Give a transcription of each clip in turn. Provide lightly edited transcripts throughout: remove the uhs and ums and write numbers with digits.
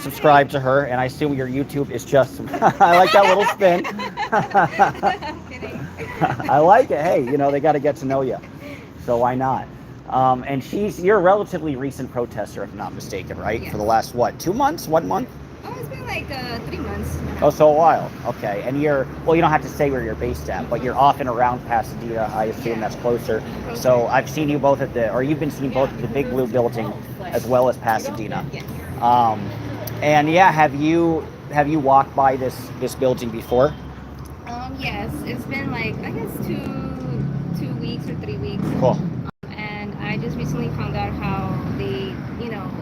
subscribe to her, and I assume your YouTube is just. I like that little spin. I'm kidding. I like it. Hey, they got to get to know you, so why not? And you're a relatively recent protester, if I'm not mistaken, right? Yes. For the last, what, 2 months, 1 month? Oh, it's been like 3 months. Oh, so a while. Okay. And you don't have to say where you're based at, but you're off and around Pasadena. I assume that's closer. So I've seen you both you've been seen both at the Big Blue Building as well as Pasadena. Yes. And yeah, have you walked by this building before? Yes, it's been like I guess 2 weeks or 3 weeks. Cool. And I just recently found out how they,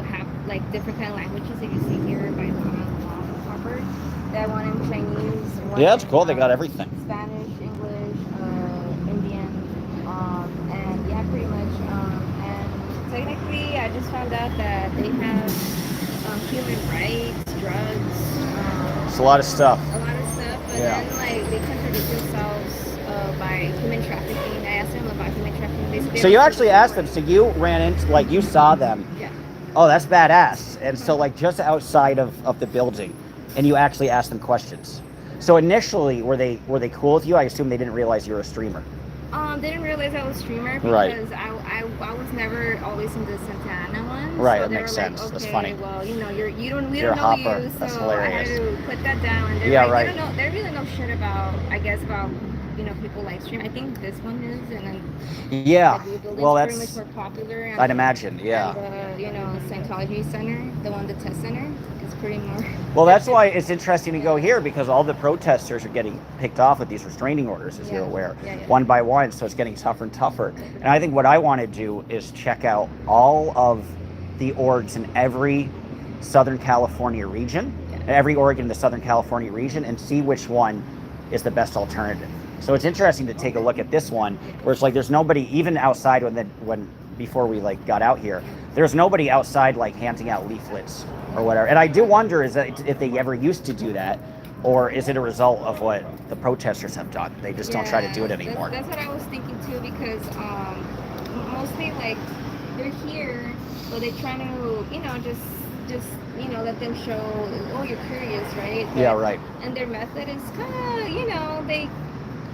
have like different kind of languages that you see here by the cover. That one in Chinese. One Yeah, that's in, cool. They got everything. Spanish, English, Indian, and yeah, pretty much. And technically, I just found out that they have human rights, drugs. It's a lot of stuff. A lot of stuff, but then like they contradict themselves by human trafficking. I asked them about human trafficking. So you actually asked them. So you ran into, you saw them. Yeah. Oh, that's badass. And so just outside of the building, and you actually asked them questions. So initially, were they cool with you? I assume they didn't realize you were a streamer. They didn't realize I was a streamer because Right. I was never always in the Santa Ana one. Right, so that they makes were sense. Like, That's okay, funny. well, we You're a don't know hopper. you, That's so hilarious. I had to put that down. And they're Yeah, like, right. They don't know. They really know shit about, I guess, about people like stream. I think this one is, and then Yeah. the Blue Building's Well, pretty that's. much more popular. And, I'd imagine. Yeah. And the Scientology Center, the one, the test center, is pretty more. Well, that's why it's interesting to go here, because all the protesters are getting picked off with these restraining orders, as you're aware, one by one. So it's getting tougher and tougher. And I think what I want to do is check out all of the orgs in every Southern California region, every org in the Southern California region, and see which one is the best alternative. So it's interesting to take a look at this one, where it's like there's nobody even outside before we got out here. There's nobody outside handing out leaflets or whatever. And I do wonder is that if they ever used to do that, or is it a result of what the protesters have done? They just don't try to do it anymore. That's what I was thinking too, because mostly they're here, but they're trying to just let them show, oh, you're curious, right? Yeah, right. And their method is kind of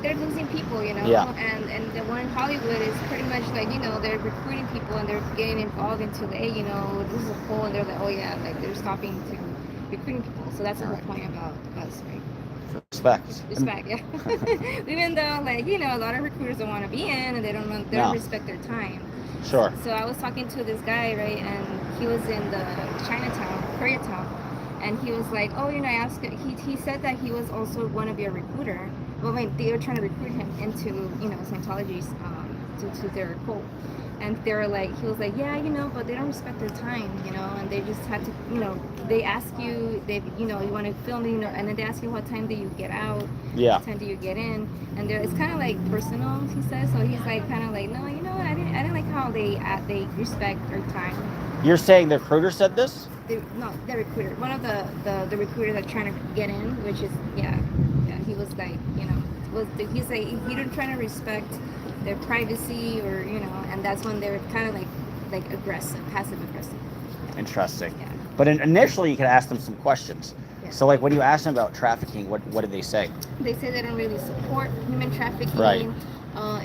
they're losing people, Yeah. And the one in Hollywood is pretty much they're recruiting people and they're getting involved into this is a poll, and they're like, oh yeah, they're stopping to recruiting people. So that's the whole point about us, right? Respect. Respect, yeah. Even though a lot of recruiters don't want to be in, and they don't respect their time. Sure. So I was talking to this guy, right, and he was in the Koreatown, and he was like, oh, I asked him, he said that he was also want to be a recruiter. Well, they were trying to recruit him into, Scientology's, to their cult. And they were like, he was like, yeah, but they don't respect their time, and they just had to, they ask you, you want to film, and then they ask you what time do you get out, Yeah. what time do you get in, and it's kind of like personal, he says. So he's like, kind of like, no, I didn't like how they respect their time. You're saying the recruiter said this? The recruiter, one of the recruiters that's trying to get in, which is he was like, he's like, he didn't try to respect their privacy, or and that's when they're kind of like aggressive, passive aggressive. Interesting. Yeah. But initially, you could ask them some questions. Yeah. So, when you ask them about trafficking, what did they say? They say they don't really support human trafficking. Right.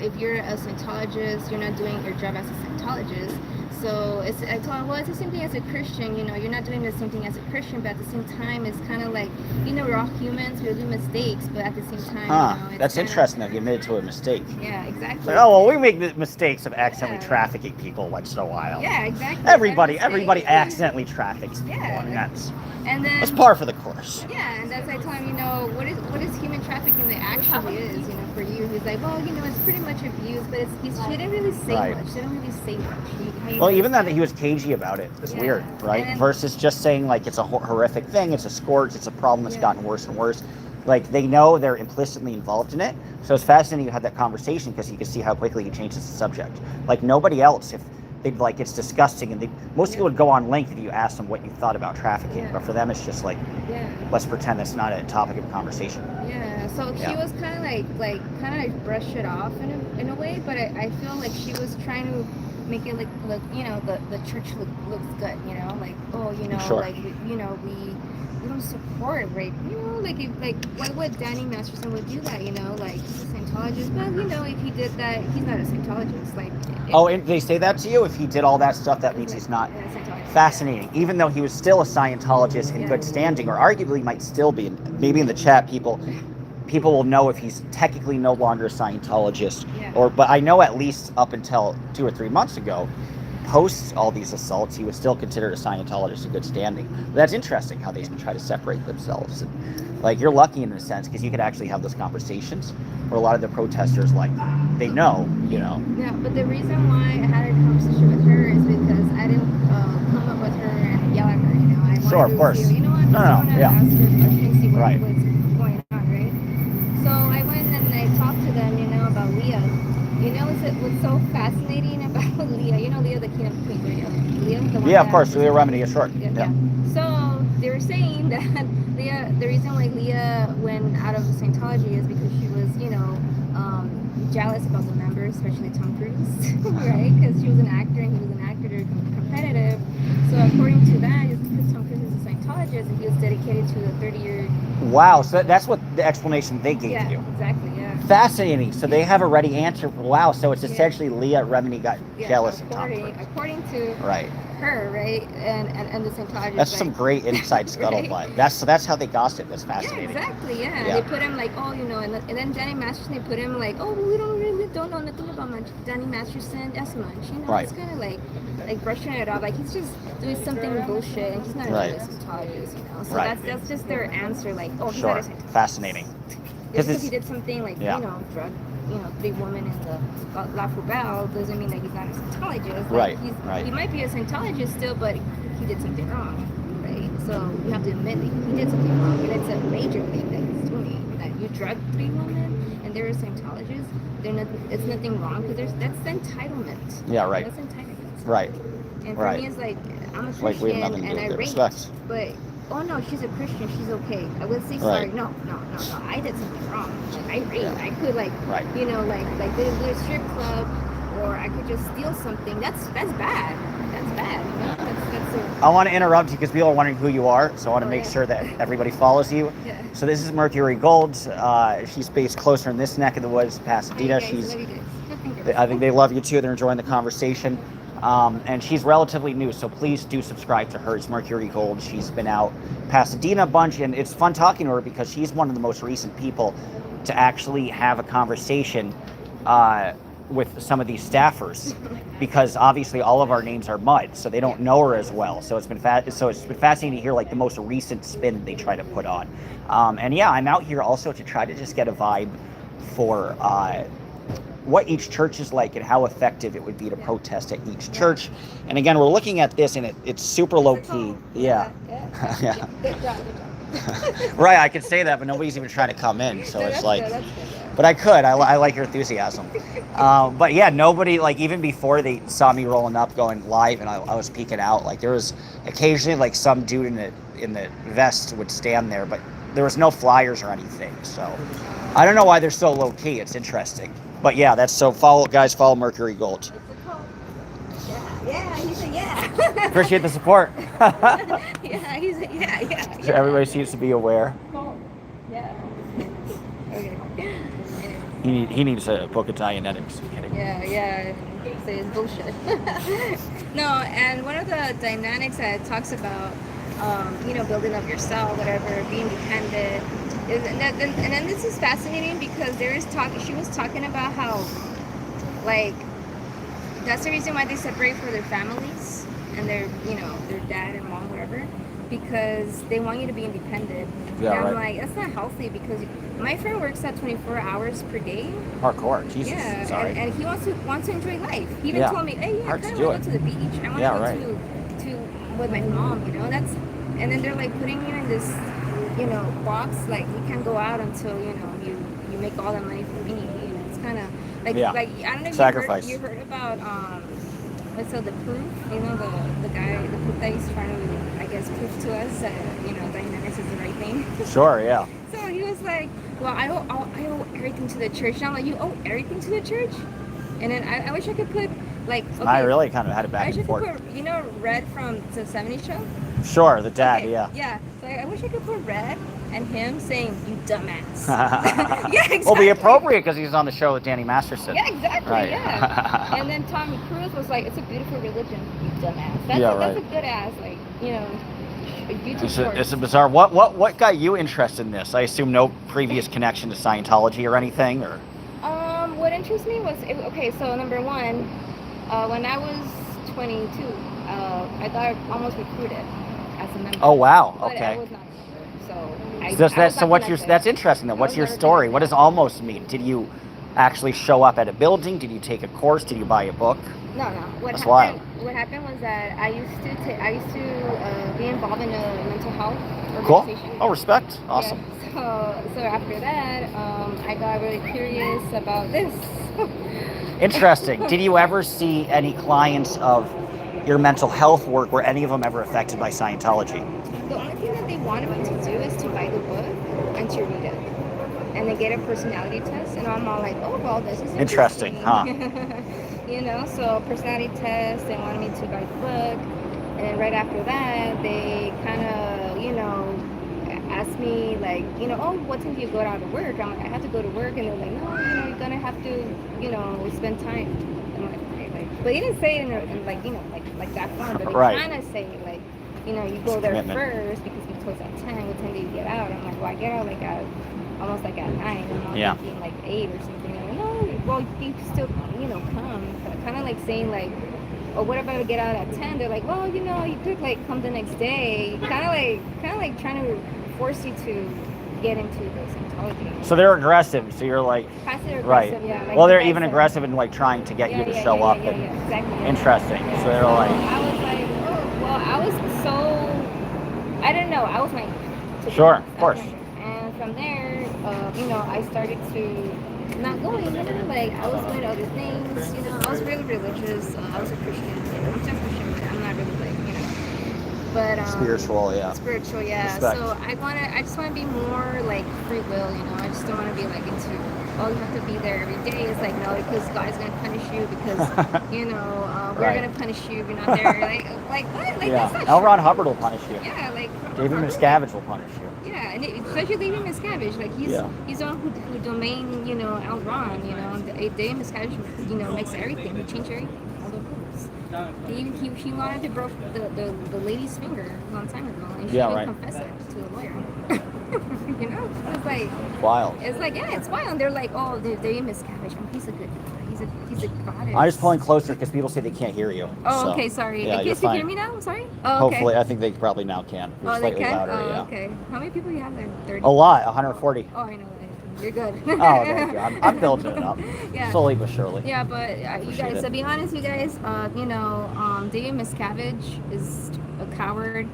If you're a Scientologist, you're not doing your job as a Scientologist. So I told him, well, it's the same thing as a Christian. You're not doing the same thing as a Christian, but at the same time, it's kind of like, we're all humans, we do mistakes, but at the same time, it's that's interesting that you admitted to a mistake. Yeah, exactly. It's like, oh, well, we make the mistakes of accidentally trafficking people once in a while. Yeah, exactly. Everybody accidentally traffics people. Yeah. I mean, And that's par for the course. Yeah, and that's I told him, what is human trafficking that actually is, for you? He's like, well, it's pretty much abuse, but he didn't really say much. He didn't really say much. Well, even that he was cagey about it is weird, right? Then, versus just saying it's a horrific thing, it's a scourge, it's a problem that's gotten worse and worse. They know they're implicitly involved in it. So it's fascinating you had that conversation, because you can see how quickly he changes the subject. Nobody else, if they'd it's disgusting, and most people would go on length if you asked them what you thought about trafficking, but for them it's just let's pretend that's not a topic of conversation. Yeah, so she was kind of brush it off in a way, but I feel like she was trying to make it look the church looks good, like, oh, Sure. like we don't support rape, like why would Danny Masterson would do that, like he's a Scientologist, but if he did that, he's not a Scientologist, like. Oh, and they say that to you? If he did all that stuff, that means he's not. Fascinating. Even though he was still a Scientologist in good standing, or arguably might still be. Maybe in the chat, people will know if he's technically no longer a Scientologist, but I know at least up until 2 or 3 months ago, post all these assaults, he was still considered a Scientologist in good standing. But that's interesting how they try to separate themselves. And, like, you're lucky in a sense because you could actually have those conversations where a lot of the protesters, like, they know. Yeah, but the reason why I had a conversation with her is because I didn't come up with her and yell at her. I Sure, of course. See, I just want to ask her questions, see right. what's going on, right? So I went and I talked to them, about Leah. What's so fascinating about Leah? Leah, the king of queens, right? Leah, the one. Yeah, of course. Leah Remini is short. Yeah. So they were saying that Leah, the reason why Leah went out of Scientology is because she was, jealous about the members, especially Tom Cruise, right? Because she was an actor and he was an actor, they're competitive. So according to that, it's because Tom Cruise is a Scientologist and he was dedicated to the 30-year. Wow, so that's what the explanation they gave you. Exactly, yeah. Fascinating. So they have a ready answer. Wow, so it's essentially Leah Remini got jealous of Tom Cruise. According to her, right? And the Scientologist. That's some great inside scuttlebutt. Right? That's how they gossip. That's fascinating. Yeah, exactly, yeah. They put him like, oh, and then Danny Masterson, they put him like, oh, we don't know nothing about Danny Masterson as much, Right. It's kind of like brushing it off, like he's just doing something bullshit, and he's not a Scientologist, So that's just their answer, like, oh, he's not a Scientologist. Fascinating. Because he did something like, drug, 3 women in the La Poubelle doesn't mean that he's not a Scientologist. Like, Right. He might be a Scientologist still, but he did something wrong, right? So you have to admit that he did something wrong, and it's a major thing that he's doing. That you drug 3 women, and they're a Scientologist. It's nothing wrong because that's entitlement. Yeah, right. That's entitlement. Right. And for me, it's like I'm a Christian and I raped, but oh no, she's a Christian, she's okay. I would say sorry. No, I did something wrong. Like, I raped. I could like do a strip club, or I could just steal something. That's bad. That's bad. I want to interrupt you because people are wondering who you are, so I want to make sure that everybody follows you. Yeah. So this is Mercury Gold. She's based closer in this neck of the woods, Pasadena. I think they love you too. They're enjoying the conversation. And she's relatively new, so please do subscribe to her. It's Mercury Gold. She's been out Pasadena a bunch, and it's fun talking to her because she's one of the most recent people to actually have a conversation with some of these staffers, because obviously all of our names are mud, so they don't know her as well. So it's been fascinating to hear like the most recent spin they try to put on. And yeah, I'm out here also to try to just get a vibe for what each church is like and how effective it would be to protest at each church. And again, we're looking at this and it's super low key. Yeah. Good job. Right, I could say that, but nobody's even trying to come in, so it's like, but I could. I like your enthusiasm. But yeah, nobody, like, even before they saw me rolling up going live and I was peeking out, like there was occasionally like some dude in the vest would stand there, but there was no flyers or anything. So I don't know why they're so low key. It's interesting. But yeah, that's so follow Mercury Gold. Yeah, he said yeah. Appreciate the support. Yeah, he said yeah. So everybody seems to be aware. Yeah. Okay. He needs a book of Dianetics. I'm kidding. Yeah. Say it's bullshit. No, and one of the dynamics that it talks about, building up yourself, whatever, being dependent. And then this is fascinating because she was talking about how, like, that's the reason why they separate for their families and their dad and mom, whatever, because they want you to be independent. Yeah, and I'm right. like, that's not healthy because my friend works at 24 hours per day. Hardcore, Jesus. Yeah, sorry. And he wants to enjoy life. He even told me, hey, I kind of want to go to the beach. I want to go to with my mom, And then they're like putting you in this, box, like you can't go out until you make all the money for me. It's kind of like I don't know if you heard about the proof. The guy, the proof that he's trying to, I guess, prove to us that dynamics is the right thing. Sure, yeah. So he was like, well, I owe everything to the church. And I'm like, you owe everything to the church? And then I wish I could put Like, And I really kind of had it back I wish and I forth. could put, Red from the 70s show? Sure, the dad, Okay, yeah. Yeah. So I wish I could put Red and him saying, "You dumbass." Yeah, exactly. Well, be appropriate because he's on the show with Danny Masterson. Yeah, exactly. Right. Yeah. And then Tom Cruise was like, "It's a beautiful religion, you dumbass." That's right. That's a good ass, like, YouTube short. It's a bizarre. What got you interested in this? I assume no previous connection to Scientology or anything, or. What interests me was okay. So number one, when I was 22, I got almost recruited as a member. Oh wow. But Okay. I was not a member, so That's interesting then. What's your story? What does almost mean? Did you actually show up at a building? Did you take a course? Did you buy a book? No. That's wild. What happened was that I used to be involved in a mental health Cool. organization. Oh, respect. Awesome. Yeah. So after that, I got really curious about this. Interesting. Did you ever see any clients of your mental health work? Were any of them ever affected by Scientology? The only thing that they wanted me to do is to buy the book and to read it, and then get a personality test. And I'm all like, oh well, this is interesting, huh? So personality test. They wanted me to buy the book, and right after that, they kind of, asked me like, oh, what time do you go out to work? I'm like, I have to go to work, and they're like, no, you're gonna have to, spend time. I'm like, okay, but they didn't say it in like that form, but they kind of say like, you go there first because we close at 10. What time do you get out? I'm like, well, I get out like at almost like at 9. I'm thinking like 8 or something. Like, no, well, you still come, but kind of like saying like, or what about to get out at 10? They're like, well, you could like come the next day. Kind of like trying to force you to get into the Scientology. So they're aggressive. So you're like, passive aggressive, right? Yeah. Like Well, they're even aggressive in like trying to get you to show up. Yeah, exactly. Interesting. So they're like. I was like, oh, well, I was I don't know. I was like. Sure, of course. And from there, I started to not going. Like I was doing other things. I was really religious. I was a Christian. I'm still Christian, but I'm not really like. But spiritual, yeah. Spiritual, yeah. Respect. So I just want to be more like free will, I just don't want to be like into, oh, you have to be there every day. It's like, no, because God is gonna punish you because we're gonna punish you if you're not there. like what? Like that's not L. Ron true. Hubbard will punish you. Yeah, like David Miscavige will punish you. Yeah, and especially David Miscavige, like he's the one who domain, L. Ron, David Miscavige, makes everything. He changed everything. He wanted to broke the lady's finger a long time ago, and she didn't confess it to the lawyer. It's like wild. It's like it's wild. They're like, oh, they Miscavige. Oh, he's a good guy. He's a goddess. I'm just pulling closer because people say they can't hear you. Oh, okay, sorry. Yeah, Can you hear me now? Sorry. Oh, okay. Hopefully, I think they probably now can. Oh, slightly they can. Louder, Oh, okay. How many people do you have there? 30. A lot. 140. Oh, I know. You're good. Oh, thank you. I'm building it up. Yeah. Slowly but surely. Yeah, but you guys, to be honest, you guys, David Miscavige is a coward.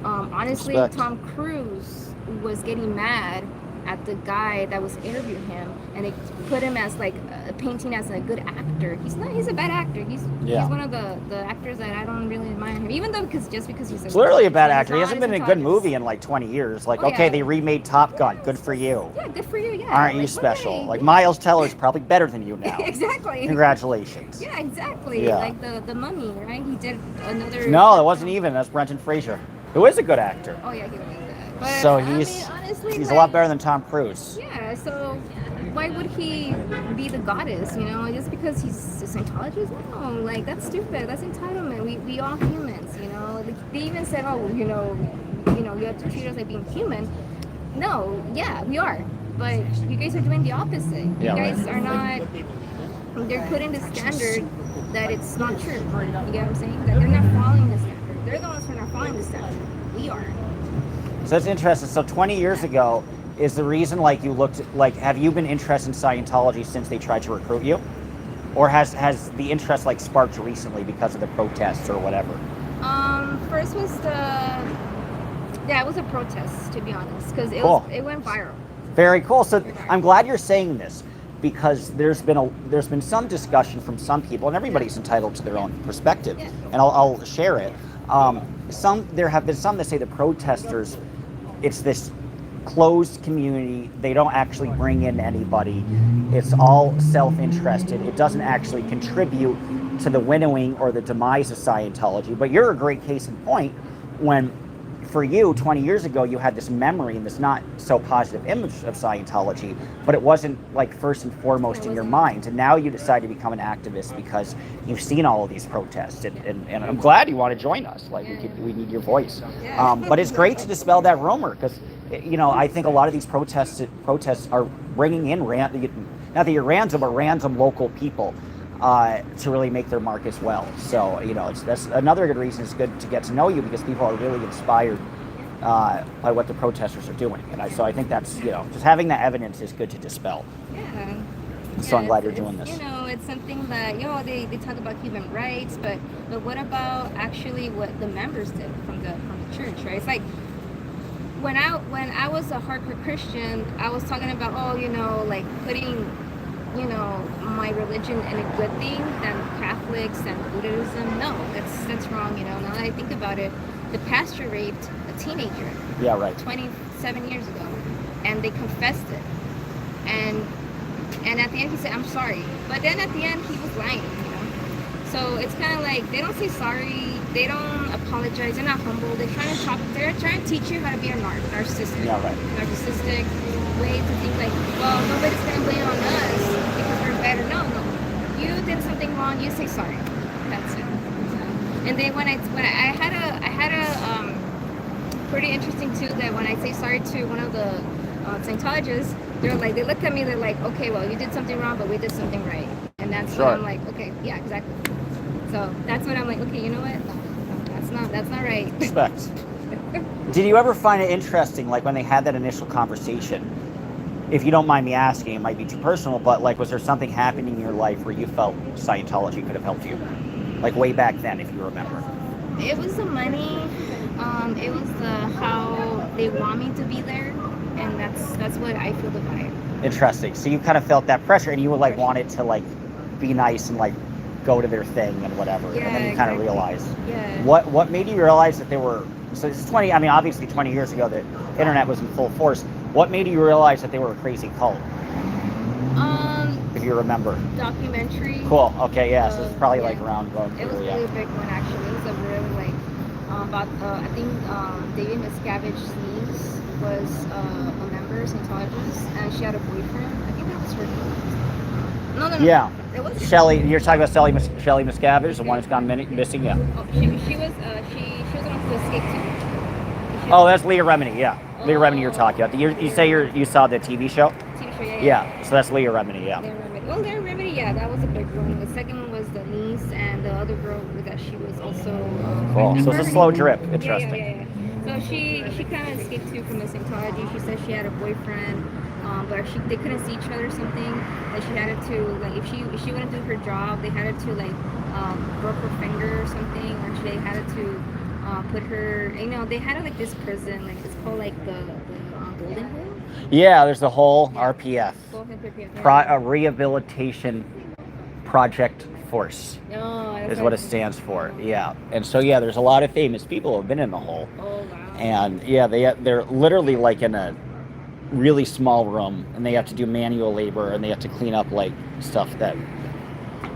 Honestly, Respect. Tom Cruise was getting mad at the guy that was interviewing him, and they put him as like painting as a good actor. He's not. He's a bad actor. He's one of the actors that I don't really admire him. Even though just because he's It's literally a bad actor. He hasn't been in a good movie in like 20 years. Like, okay, they remade Top Gun. Good for you. Yeah, good for you. Yeah. Aren't you special? Like Miles Teller's probably better than you now. Exactly. Congratulations. Yeah, exactly. Yeah. Like the Mummy, right? He did another. No, it wasn't even. That's Brendan Fraser, who is a good actor. Oh yeah, he was that. But, So honestly, he's a lot better than Tom Cruise. Yeah, so why would he be the goddess, just because he's a Scientologist? No, like that's stupid. That's entitlement. We all humans, Like, they even said, oh, you have to treat us like being human. No, yeah, we are. But you guys are doing the opposite. You guys are not. They're putting the standard that it's not true. You get what I'm saying? That they're not following the standard. They're the ones who are not following the standard. We are. So that's interesting. So 20 years ago is the reason you looked have you been interested in Scientology since they tried to recruit you? Or has the interest sparked recently because of the protests or whatever? First was it was a protest, to be honest, because it went viral. Very cool. So I'm glad you're saying this because there's been some discussion from some people, and everybody's entitled to their own perspective, and I'll share it. There have been some that say the protesters, it's this closed community. They don't actually bring in anybody. It's all self-interested. It doesn't actually contribute to the winnowing or the demise of Scientology. But you're a great case in point when, for you, 20 years ago, you had this memory and this not so positive image of Scientology, but it wasn't like first and foremost in your mind. And now you decide to become an activist because you've seen all of these protests. And I'm glad you want to join us. Like, we need your voice. But it's great to dispel that rumor because, you know, I think a lot of these protests are bringing in, not that you're random, but random local people to really make their mark as well. So, you know, that's another good reason it's good to get to know you, because people are really inspired by what the protesters are doing. And so I think that's, you know, just having that evidence is good to dispel. Yeah. So I'm glad you're doing this. You know, it's something that, you know, they talk about human rights, but what about actually what the members did from the church, right? It's like when I was a hardcore Christian, I was talking about, oh, you know, like putting, you know, my religion in a good thing than Catholics and Buddhism. No, that's wrong. You know, now that I think about it, the pastor raped a teenager. Yeah, right. 27 years ago, and they confessed it. And at the end he said, "I'm sorry," but then at the end he was lying. You know, so it's kind of like they don't say sorry, they don't apologize, they're not humble. They're trying to teach you how to be a narcissistic. Yeah, right. Narcissistic way to think like, well, nobody's gonna blame it on us because we're better. No, you did something wrong. You say sorry. That's it. And then when I had a pretty interesting too, that when I say sorry to one of the Scientologists, they look at me, they're like, okay, well, you did something wrong, but we did something right. And that's when I'm like, okay, yeah, exactly. So that's when I'm like, okay, you know what? No, that's not right. Respect. Did you ever find it interesting, like when they had that initial conversation? If you don't mind me asking, it might be too personal, but like, was there something happening in your life where you felt Scientology could have helped you? Like way back then, if you remember. It was the money. It was the how they want me to be there, and that's what I feel the vibe. Interesting. So you kind of felt that pressure, and you would like wanted to like be nice and like go to their thing and whatever, yeah, and then you exactly. kind of realized. Yeah. What made you realize that they were? So it's 20. I mean, obviously 20 years ago, the internet was in full force. What made you realize that they were a crazy cult? If you remember. Documentary. Cool. Okay. Yeah. So it's probably like around. It was a really big one actually. It was a really like about I think David Miscavige's niece was a member, Scientologist, and she had a boyfriend. I think that was her name. No. Yeah. It was Shelley. You're talking about Shelley Miscavige, the one who's gone missing. Yeah. Oh, she was the one who escaped too. Oh, that's Leah Remini. Yeah. Leah Remini you're talking about. You say you saw the TV show? TV show, yeah. Yeah. So that's Leah Remini, yeah. Leah Remini, yeah, that was a big one. The second one was the niece, and the other girl that she was also. Cool. So it's a slow drip. Interesting. Yeah. So she kind of escaped too from the Scientology. She said she had a boyfriend, but they couldn't see each other or something. That she had to like if she wouldn't do her job, they had to like broke her finger or something, or they had to put her. You know, they had like this prison, like it's called like the Golden Hole. Yeah, there's the whole RPF, a Rehabilitation Project Force, is what it stands for. Yeah, and so yeah, there's a lot of famous people who have been in the hole. Oh wow. And yeah, they're literally like in a really small room, and they have to do manual labor, and they have to clean up like stuff that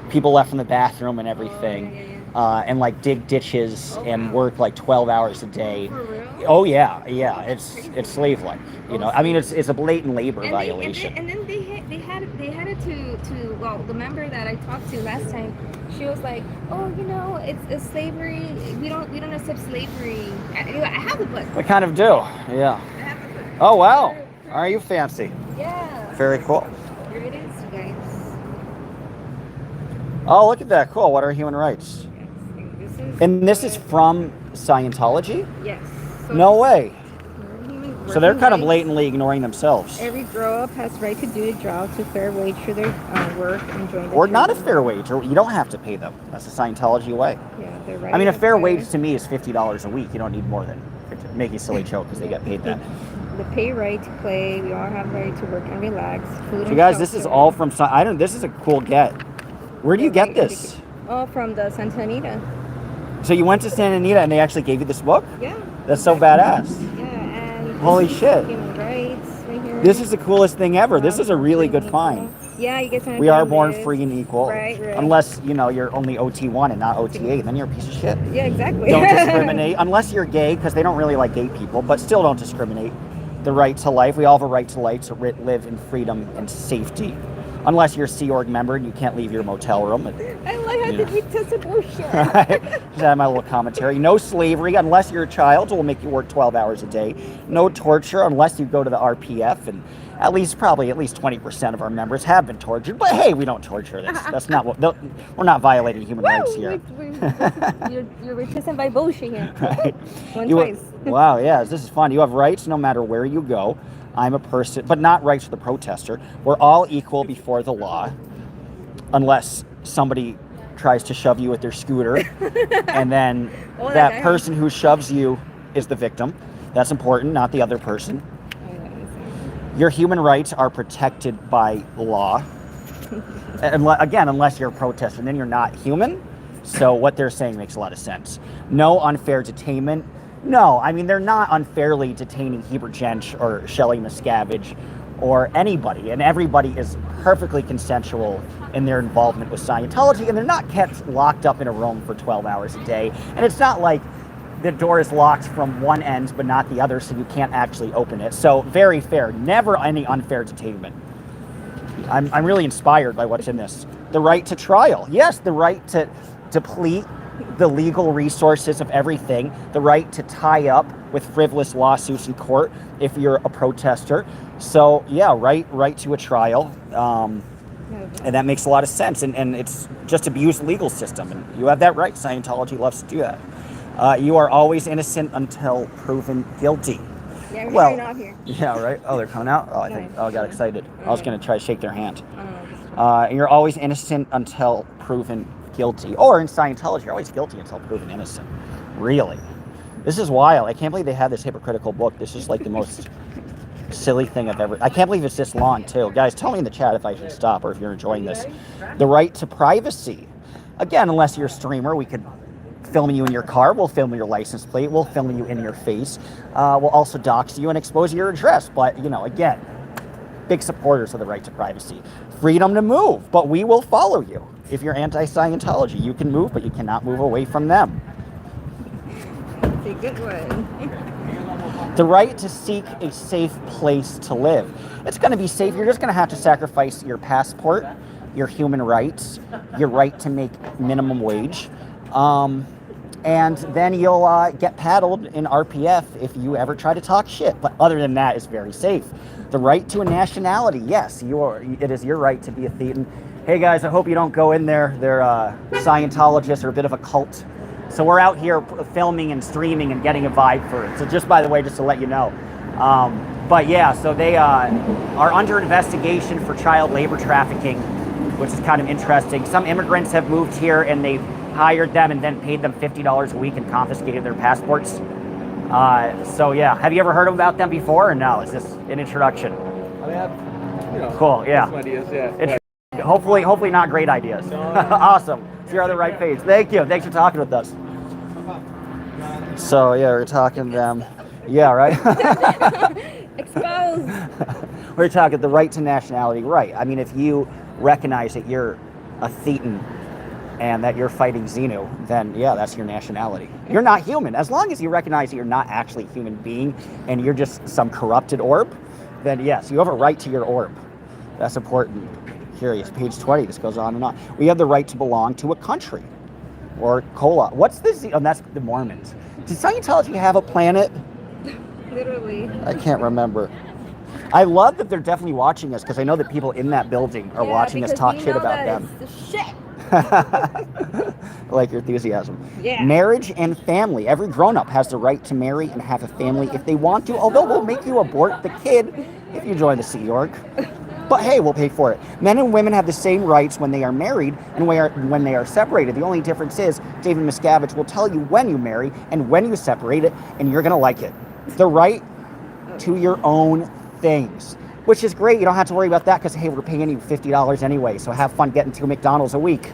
people left in the bathroom and everything. And like dig ditches and work like 12 hours a day. For real? Oh yeah, it's slave-like. You know, I mean it's a blatant labor violation. And then they had it to well, the member that I talked to last time, she was like, oh, you know, it's slavery. We don't accept slavery. I have the book. We kind of do, yeah. I have the book. Oh wow, are you fancy? Yeah. Very cool. Here it is, you guys. Oh, look at that, cool. What are human rights? And this is from Scientology? Yes. So no way. So they're kind of rights. Blatantly ignoring themselves. Every grow-up has right to do a job to fair wage for their work and join the Or not a fair wage, or you don't have to pay them. That's the Scientology way. Yeah, they're right. I mean, a fair wage to me is $50 a week. You don't need more than make a silly joke because they get paid that. The pay right to play. We all have right to work and relax. Food So and guys, this is shelter. all from this is a cool get. Where do you get this? Oh, from the Santa Anita. So you went to Santa Anita and they actually gave you this book? Yeah. That's so badass. Yeah, and Holy shit. Human rights. This is the coolest thing ever. This is a really good find. Yeah, you guys are. We are born free and equal. Right. Unless, you're only OT1 and not OT8, then you're a piece of shit. Yeah, exactly. Don't discriminate. Unless you're gay, because they don't really like gay people, but still don't discriminate. The right to life. We all have a right to life, to live in freedom and safety. Unless you're a Sea Org member and you can't leave your motel room. I like how to eat tons of bullshit. Right? Just add my little commentary. No slavery unless you're a child. We'll make you work 12 hours a day. No torture unless you go to the RPF. And probably at least 20% of our members have been tortured. But hey, we don't torture this. That's not what. We're not violating human rights here. You're replacing by bullshit here. Right. Twice. Wow, yeah, this is fun. You have rights no matter where you go. I'm a person, but not rights for the protester. We're all equal before the law, unless somebody tries to shove you with their scooter, and then that person who shoves you is the victim. That's important, not the other person. Your human rights are protected by law. Unless you're a protester, and then you're not human. So what they're saying makes a lot of sense. No unfair detainment. No, they're not unfairly detaining Heber Jensch or Shelley Miscavige or anybody, and everybody is perfectly consensual in their involvement with Scientology, and they're not kept locked up in a room for 12 hours a day, and it's not like the door is locked from one end but not the other, so you can't actually open it. So very fair, never any unfair detainment. I'm really inspired by what's in this. The right to trial, yes, the right to deplete the legal resources of everything, the right to tie up with frivolous lawsuits in court if you're a protester. So yeah, right to a trial, and that makes a lot of sense. And it's just abuse the legal system, and you have that right. Scientology loves to do that. You are always innocent until proven guilty. Yeah, we're not here. Yeah, right. Oh, they're coming out. Oh, I got excited. I was gonna try to shake their hand. You're always innocent until proven guilty. Or in Scientology, you're always guilty until proven innocent. Really. This is wild. I can't believe they have this hypocritical book. This is like the most silly thing I've ever... I can't believe it's this long, too. Guys, tell me in the chat if I should stop or if you're enjoying this. The right to privacy. Again, unless you're a streamer, we could film you in your car. We'll film your license plate. We'll film you in your face. We'll also dox you and expose your address. But, again, big supporters of the right to privacy. Freedom to move, but we will follow you. If you're anti-Scientology, you can move, but you cannot move away from them. That's a good one. The right to seek a safe place to live. It's going to be safe. You're just going to have to sacrifice your passport, your human rights, your right to make minimum wage. And then you'll get paddled in RPF if you ever try to talk shit. But other than that, it's very safe. The right to a nationality. Yes, it is your right to be a Thetan. Hey guys, I hope you don't go in there. They're Scientologists are a bit of a cult. So we're out here filming and streaming and getting a vibe for it. So just by the way, just to let you know. But yeah, so they are under investigation for child labor trafficking, which is kind of interesting. Some immigrants have moved here and they've hired them and then paid them $50 a week and confiscated their passports. So yeah, have you ever heard about them before or no? Is this an introduction? Cool, yeah. Some ideas, yeah. Hopefully not great ideas. No. Awesome. So you're on the right page. Thank you. Thanks for talking with us. So yeah, we're talking to them. Yeah, right? Exposed. We're talking the right to nationality. Right. If you recognize that you're a Thetan and that you're fighting Xenu, then yeah, that's your nationality. You're not human. As long as you recognize that you're not actually a human being and you're just some corrupted orb, then yes, you have a right to your orb. That's important. Curious. Page 20, this goes on and on. We have the right to belong to a country. Or Kola. What's this? Oh, that's the Mormons. Does Scientology have a planet? Literally. I can't remember. I love that they're definitely watching us because I know that people in that building are watching us talk shit about them. Shit. I like your enthusiasm. Yeah. Marriage and family. Every grown-up has the right to marry and have a family if they want to, although we'll make you abort the kid if you join the Sea Org. But hey, we'll pay for it. Men and women have the same rights when they are married and when they are separated. The only difference is David Miscavige will tell you when you marry and when you separate it, and you're going to like it. The right to your own things, which is great. You don't have to worry about that because, hey, we're paying you $50 anyway, so have fun getting 2 McDonald's a week.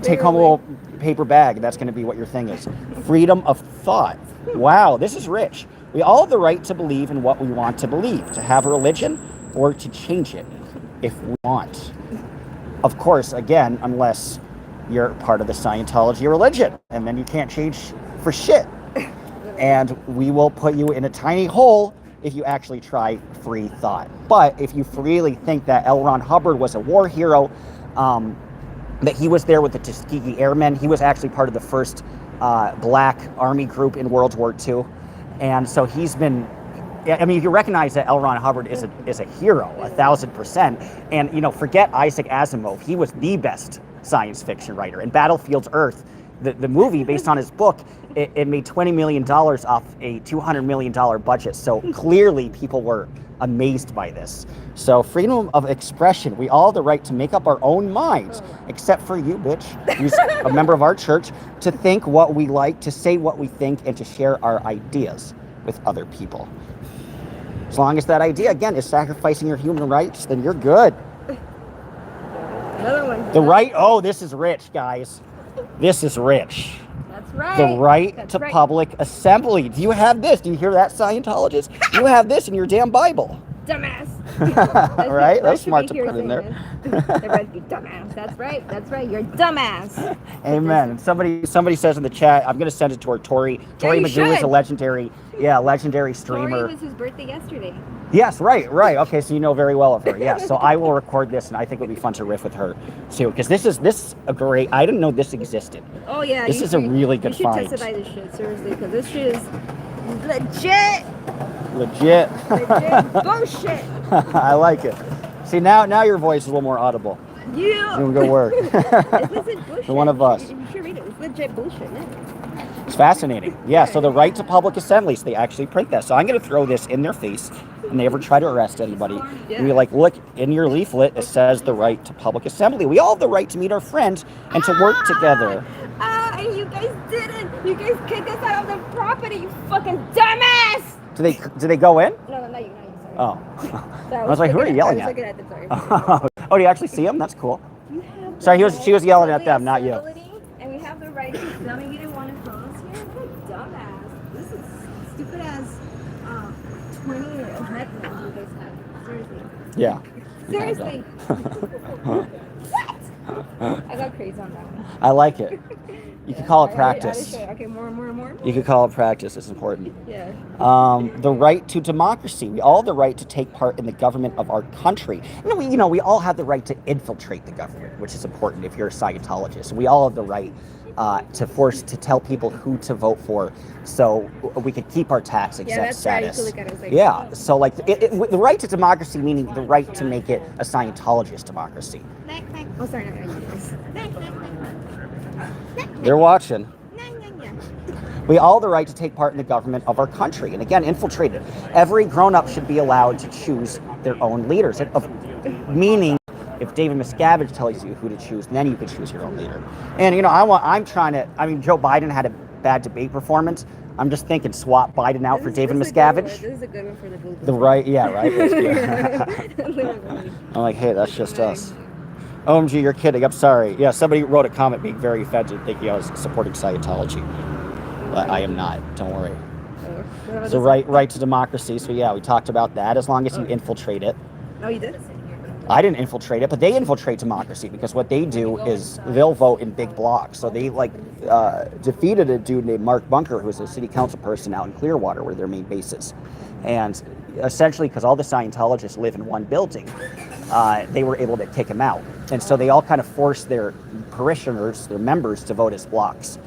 Take home a little paper bag. That's going to be what your thing is. Freedom of thought. Wow, this is rich. We all have the right to believe in what we want to believe, to have a religion, or to change it if we want. Of course, again, unless you're part of the Scientology religion, and then you can't change for shit. And we will put you in a tiny hole if you actually try free thought. But if you really think that L. Ron Hubbard was a war hero, that he was there with the Tuskegee Airmen, he was actually part of the first black army group in World War II. And so he's been, I mean, you recognize that L. Ron Hubbard is a hero, 1,000%. And, you know, forget Isaac Asimov. He was the best science fiction writer. And Battlefield's Earth, the movie based on his book, it made $20 million off a $200 million budget. So clearly people were amazed by this. So freedom of expression. We all have the right to make up our own minds, except for you, bitch, who's a member of our church, to think what we like, to say what we think, and to share our ideas with other people. As long as that idea, again, is sacrificing your human rights, then you're good. Another one. The right, oh, this is rich, guys. This is rich. That's right. The right to public assembly. Do you have this? Do you hear that, Scientologists? You have this in your damn Bible. Dumbass. Right? That's smart to put in there. Dumbass. That's right. That's right. You're a dumbass. Amen. Somebody says in the chat, I'm going to send it to her. Tori Magoo is a legendary streamer. Tori was his birthday yesterday. Yes, right. Okay, so you know very well of her. Yeah, so I will record this, and I think it would be fun to riff with her too, because this is a great. I didn't know this existed. Oh yeah, this is a really good find. You should testify this shit seriously, because this shit is legit bullshit. I like it. See, now your voice is a little more audible. Yeah. You can go work. It's legit bullshit. The one of us. You should read it. It's legit bullshit, man. It's fascinating. Yeah, so the right to public assembly, so they actually print that. So I'm going to throw this in their face when they ever try to arrest anybody. Yeah. And be like, look, in your leaflet, it says the right to public assembly. We all have the right to meet our friends and to work together. And you guys didn't. You guys kicked us out of the property, you fucking dumbass! Do they go in? No, not you, sorry. Oh. Sorry, I was like, who are you yelling at? Them, sorry. Oh, do you actually see them? That's cool. Sorry, she was yelling at them, not you. And we have the right to film, and you didn't want to film us here? What dumbass. This is stupid as 20 headphones you guys have. Seriously. Yeah. Seriously. What? I got crazy on that one. I like it. You could call it practice. Okay, more. You could call it practice. It's important. Yeah. The right to democracy. We all have the right to take part in the government of our country. And we all have the right to infiltrate the government, which is important if you're a Scientologist. We all have the right to tell people who to vote for, so we could keep our tax exempt status. Right. You look at it, yeah. So like the right to democracy, meaning the right to make it a Scientologist democracy. Oh, sorry, no. They're watching. We all have the right to take part in the government of our country, and again, infiltrate it. Every grown-up should be allowed to choose their own leaders. Meaning, if David Miscavige tells you who to choose, then you can choose your own leader. And Joe Biden had a bad debate performance. I'm just thinking, swap Biden out for David Miscavige. This is a good one for the Google. The right, yeah, right. That's good. I'm like, hey, that's just us. OMG, you're kidding. I'm sorry. Yeah, somebody wrote a comment being very offended, thinking I was supporting Scientology. But I am not. Don't worry. So right to democracy. So yeah, we talked about that. As long as you infiltrate it. No, you did. I didn't infiltrate it, but they infiltrate democracy, because what they do is they'll vote in big blocks. So they defeated a dude named Mark Bunker, who was a city council person out in Clearwater, where their main base is. And essentially, because all the Scientologists live in one building, they were able to kick him out. And so they all kind of forced their parishioners, their members, to vote as blocks.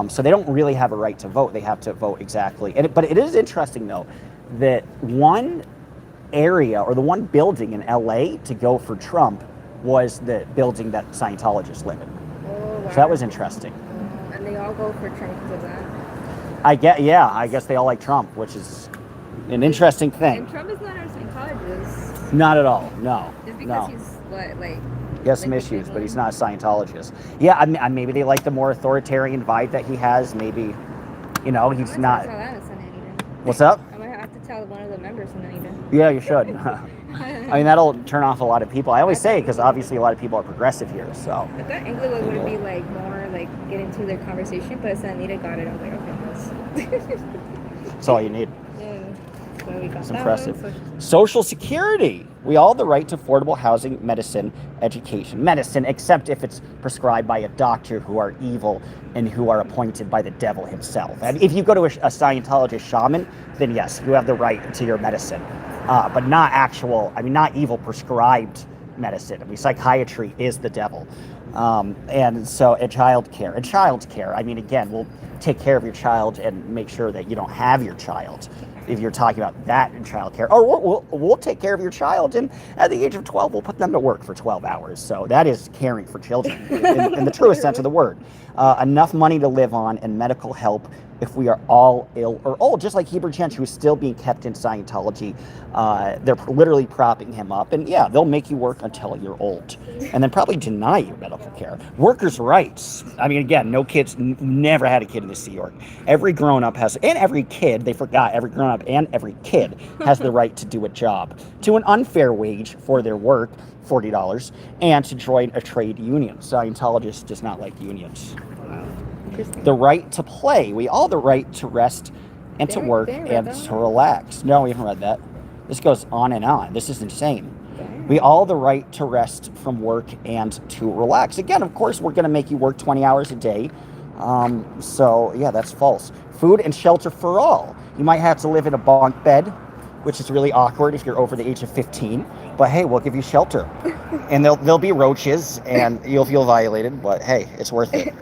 So they don't really have a right to vote. They have to vote exactly. But it is interesting, though, that one area or the one building in LA to go for Trump was the building that Scientologists live in. Oh, wow. So that was interesting. And they all go for Trump because of that? I guess they all like Trump, which is an interesting thing. And Trump is not our Scientologist. Not at all, no. Just because he's what, like... He has some issues, but he's not a Scientologist. Yeah, maybe they like the more authoritarian vibe that he has. Maybe, he's not... What's up? I'm going to have to tell one of the members in Anita. Yeah, you should. I mean, that'll turn off a lot of people. I always say, because obviously a lot of people are progressive here, so. I thought England would be like more like get into their conversation, but Anita got it. I was like, okay, that's all you need. Yeah. So we got It's that impressive. one. Social Security. We all have the right to affordable housing, medicine, education. Medicine, except if it's prescribed by a doctor who are evil and who are appointed by the devil himself. And if you go to a Scientologist shaman, then yes, you have the right to your medicine. But not not evil prescribed medicine. I mean, psychiatry is the devil. And child care. And child care, I mean, again, we'll take care of your child and make sure that you don't have your child. If you're talking about that in child care, or we'll take care of your child, and at the age of 12, we'll put them to work for 12 hours. So that is caring for children in the truest sense of the word. Enough money to live on and medical help if we are all ill or old, just like Heber Jensch, who is still being kept in Scientology. They're literally propping him up, and yeah, they'll make you work until you're old, and then probably deny you medical care. Workers' rights. I mean, again, no kids, never had a kid in the Sea Org. Every grown-up has, and every kid, they forgot, every grown-up and every kid has the right to do a job to an unfair wage for their work, $40, and to join a trade union. Scientologist does not like unions. Wow. The right to play. We all have the right to rest and to work and to relax. No, we haven't read that. This goes on and on. This is insane. We all have the right to rest from work and to relax. Again, of course, we're going to make you work 20 hours a day. So, yeah, that's false. Food and shelter for all. You might have to live in a bunk bed, which is really awkward if you're over the age of 15. But hey, we'll give you shelter. And there'll be roaches, and you'll feel violated, but hey, it's worth it.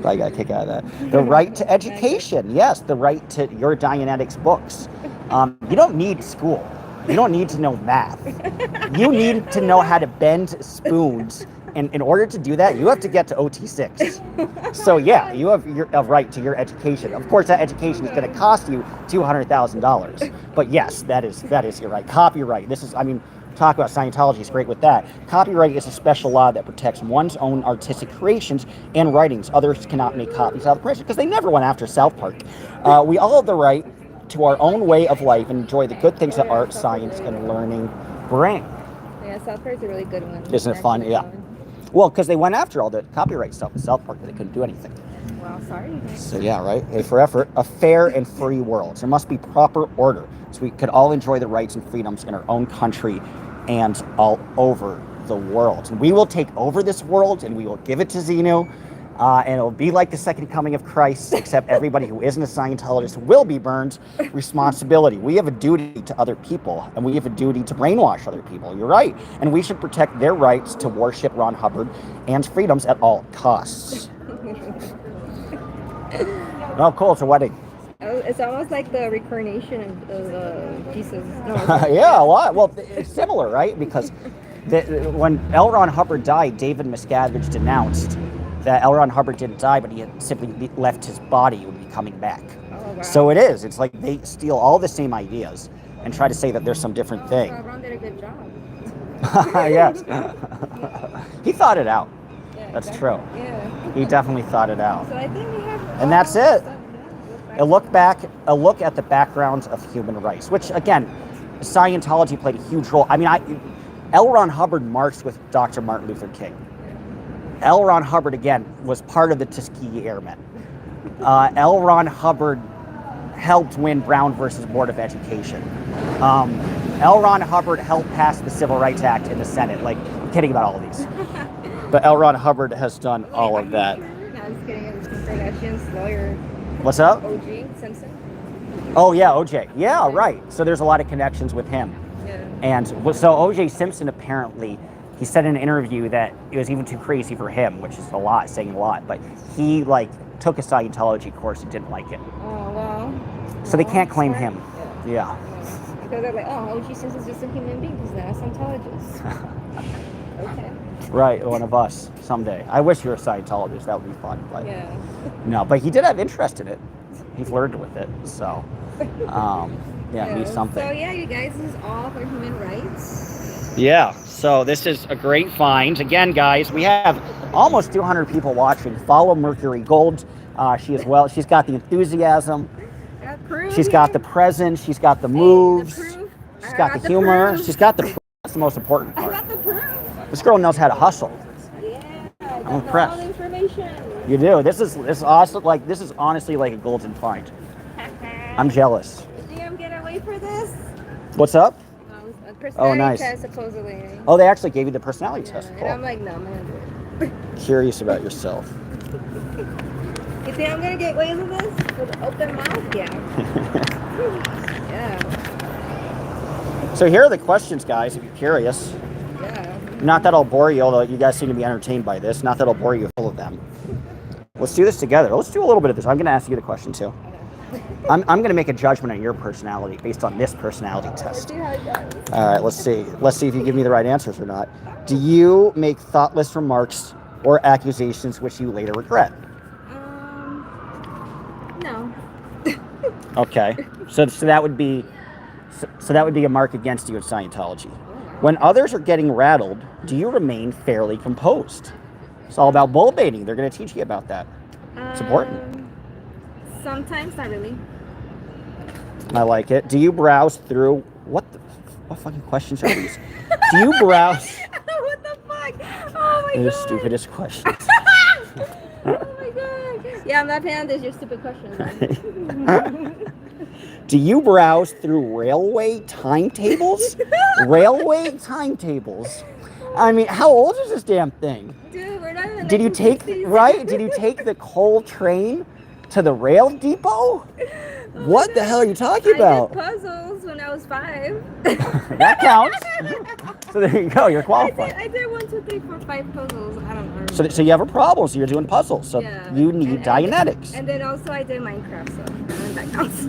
I got a kick out of that. The right to education. Yes, the right to your Dianetics books. You don't need school. You don't need to know math. You need to know how to bend spoons. And in order to do that, you have to get to OT6. So yeah, you have a right to your education. Of course, that education is going to cost you $200,000. But yes, that is your right. Copyright. Talk about Scientology is great with that. Copyright is a special law that protects one's own artistic creations and writings. Others cannot make copies out of pressure because they never went after South Park. We all have the right to our own way of life and enjoy the good things that art, science, and learning bring. Yeah, South Park's a really good one. Isn't it fun? Yeah. Well, because they went after all the copyright stuff in South Park, but they couldn't do anything. Well, sorry. So yeah, right. A for effort, a fair and free world. There must be proper order, so we could all enjoy the rights and freedoms in our own country and all over the world. And we will take over this world, and we will give it to Xenu, and it'll be like the second coming of Christ, except everybody who isn't a Scientologist will be burned. Responsibility. We have a duty to other people, and we have a duty to brainwash other people. You're right. And we should protect their rights to worship Ron Hubbard and freedoms at all costs. Oh, cool. It's a wedding. It's almost like the reincarnation of Jesus. No, yeah, a lot. Well, it's similar, right? Because when L. Ron Hubbard died, David Miscavige denounced that L. Ron Hubbard didn't die, but he had simply left his body and would be coming back. Oh, wow. So it is. It's like they steal all the same ideas and try to say that there's some different thing. Ron did a good job. Yes. He thought it out. Yeah, that's exactly. true. Yeah. He definitely thought it out. So I think we have. And that's it. A look at the background of human rights, which again, Scientology played a huge role. L. Ron Hubbard marched with Dr. Martin Luther King. L. Ron Hubbard, again, was part of the Tuskegee Airmen. L. Ron Hubbard helped win Brown versus Board of Education. L. Ron Hubbard helped pass the Civil Rights Act in the Senate. Like, I'm kidding about all of these. But L. Ron Hubbard has done all of that. No, I'm just kidding. It was Kim Kardashian's lawyer. What's up? O.J. Simpson. Oh, yeah, O.J. Yeah, right. So there's a lot of connections with him. Yeah. And so O.J. Simpson apparently, he said in an interview that it was even too crazy for him, which is saying a lot, but he took a Scientology course and didn't like it. Oh, well. So they can't claim him. Yeah. Because they're like, oh, O.J. Simpson's just a human being. He's not a Scientologist. Okay. Right, one of us someday. I wish you were a Scientologist. That would be fun. But yeah. No, but he did have interest in it. He flirted with it. So, me something. So, yeah, you guys, this is all for human rights. Yeah, so this is a great find. Again, guys, we have almost 200 people watching. Follow Mercury Gold. She's got the enthusiasm. She's got the presence. She's got the moves. She's got the humor. She's got the proof. That's the most important part. I got the proof. This girl knows how to hustle. Yeah, I'm impressed. all the information. You do. This is awesome. This is honestly like a golden find. I'm jealous. You think I'm gonna wait for this? What's up? A personality nice. test, supposedly. Oh, they actually gave you the personality test. And Cool. I'm like, no, I'm gonna do it. Curious about yourself. You think I'm gonna get away with this? With an open mouth? Yeah. Yeah. So here are the questions, guys, if you're curious. Yeah. Not that I'll bore you, although you guys seem to be entertained by this. Not that I'll bore you with all of them. Let's do this together. Let's do a little bit of this. I'm going to ask you the question, too. I'm going to make a judgment on your personality based on this personality Let's test. see how it goes. All right, let's see. Let's see if you give me the right answers or not. Do you make thoughtless remarks or accusations which you later regret? No. Okay. So that would be a mark against you in Scientology. When others are getting rattled, do you remain fairly composed? It's all about bull baiting. They're going to teach you about that. It's important. Sometimes, not really. I like it. Do you browse through what fucking questions are these? Do you browse? What the fuck? Oh my god. The stupidest questions. Oh my god. Yeah, I'm not paying attention to your stupid questions. Do you browse through railway timetables? Railway timetables. I mean, how old is this damn thing? Dude, we're not even. Did you take Did you take the coal train to the rail depot? What the hell are you talking about? I did puzzles when I was 5. That counts. So there you go. You're qualified. I did 1, 2, 3, 4, 5 puzzles. I don't know. So you have a problem. So you're doing puzzles. So yeah. you need Dianetics. And then also I did Minecraft. So that counts.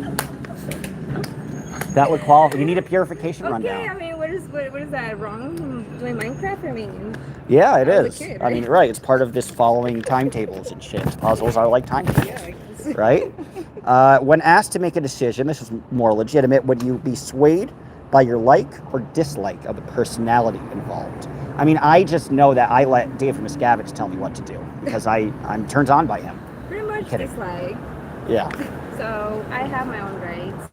That would qualify. You need a purification rundown. Okay, I mean, what is that wrong? Doing Minecraft? I mean. Yeah, it is. Kid, right? I mean, right. It's part of this following timetables and shit. Puzzles are like timetables, yeah, right? When asked to make a decision, this is more legitimate. Would you be swayed by your like or dislike of the personality involved? I mean, I just know that I let Dave Miscavige tell me what to do because I'm turned on by him. Pretty much dislike. Yeah. So I have my own rights.